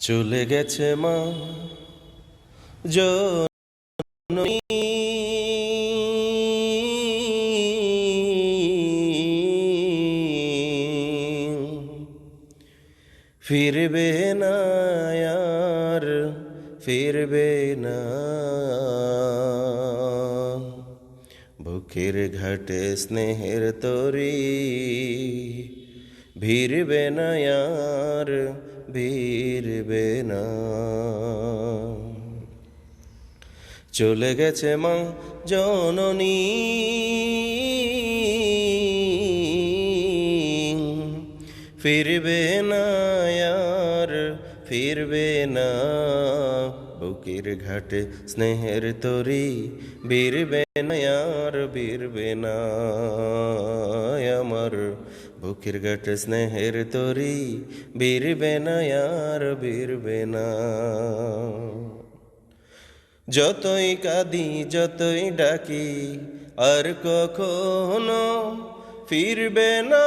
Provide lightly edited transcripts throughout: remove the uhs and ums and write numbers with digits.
চলে গেছে মা জননী, ফিরবে না আর ফিরবে না। বুকের ঘাটে স্নেহের তরি ভিড়বে না আর ভিড়বে না। চলে গেছে মা জননী, ফিরবে না আর ফিরবে না। বুকের ঘাটে স্নেহের তরি বীরবে না আর বীরবে না। আমার বুকের ঘাটে স্নেহের তরি বীরবে না আর বীরবে না। যতই কাঁদি যতই ডাকি আর কখনো ফিরবে না।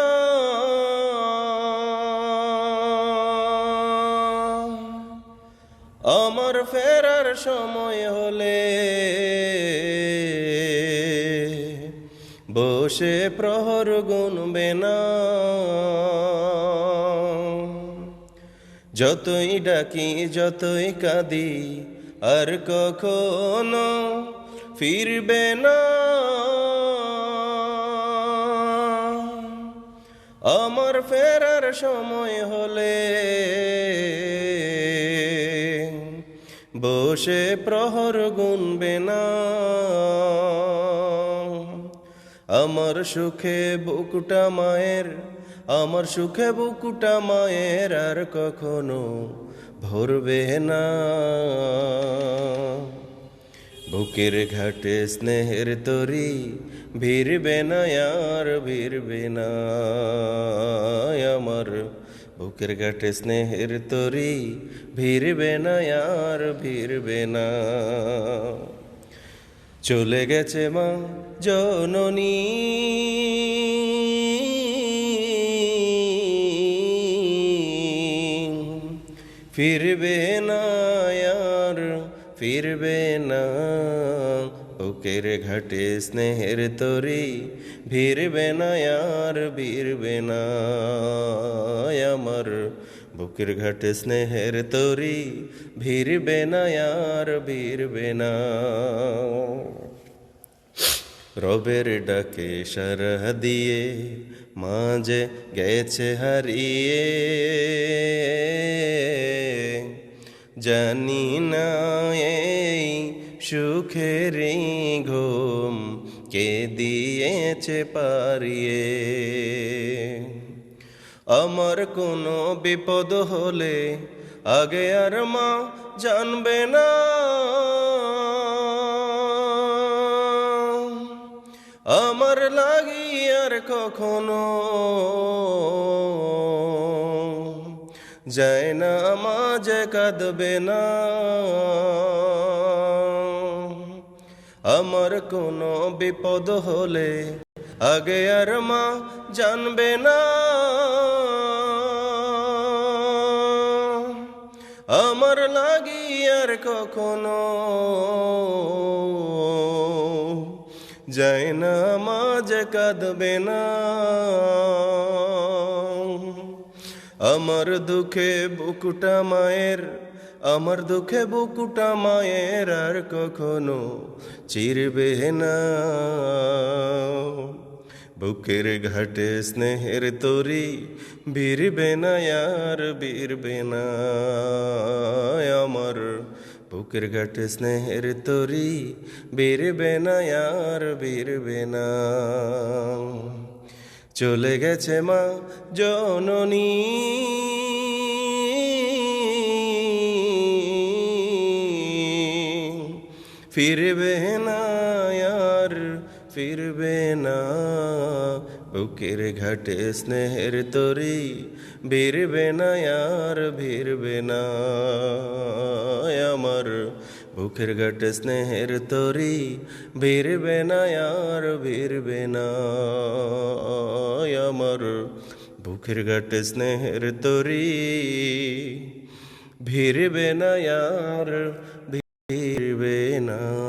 আমার ফেরার সময় হলে বসে প্রহর গুনবে না। যতই ডাকি যতই কাঁদি আর কখনো ফিরবে না। আমার ফেরার সময় হলে বসে প্রহর গুনবে না। আমার সুখে বুকুটা মায়ের, আমার সুখে বুকুটা মায়ের আর কখনো ভরবে না। বুকের ঘাটে স্নেহের তরি ভিড়বে না আর ভিড়বে না। আমার বুকের ঘাটে স্নেহের তরি ভিড়বে না আর ভিড়বে না। চলে গেছে মা জননী, ফিরবে না আর ফিরবে না। বুকের ঘাটে স্নেহের তরি ভিড়বে না আর ভিড়বে না। আমার বুকের ঘাটে স্নেহের তরি ভিড়বে না আর ভিড়বে না। রবের ডাকে সারা দিয়ে মাঝে গেছে হারিয়ে, জানি না এই সুখের ঘুম কে দিয়েছে পারিয়ে। আমার কোনো বিপদ হলে আগে আর মা জানবে না। আমার লাগি আর কখনো যায় না মাঝে কাঁদবে না। আমার কোনো বিপদ হলে আগে আর মা জানবে না। আমার লাগি আর কখনো যায় না মাঝে কাঁদবে না। আমার দুঃখে বুকুটা মায়ের, আমার দুঃখে বুকুটা মায়ের আর কখনো চিরবে না। বুকের ঘাটে স্নেহের তরি ভিড়বে না আর ভিড়বে না। আমার বুকের ঘাটে স্নেহের তরি ভিড়বে না আর ভিড়বে না। চলে গেছে মা জননী, ফিরবে না আর ফিরবে না। বুকের ঘাটে স্নেহের তরি ভিড়বে না আর ভিড়বে না। আমার বুকের ঘাটে স্নেহের তরি ভিড়বে না আর ভিড়বে না। আমার বুকের ঘাটে স্নেহের তরি ভিড়বে না আর ভিড়বে না।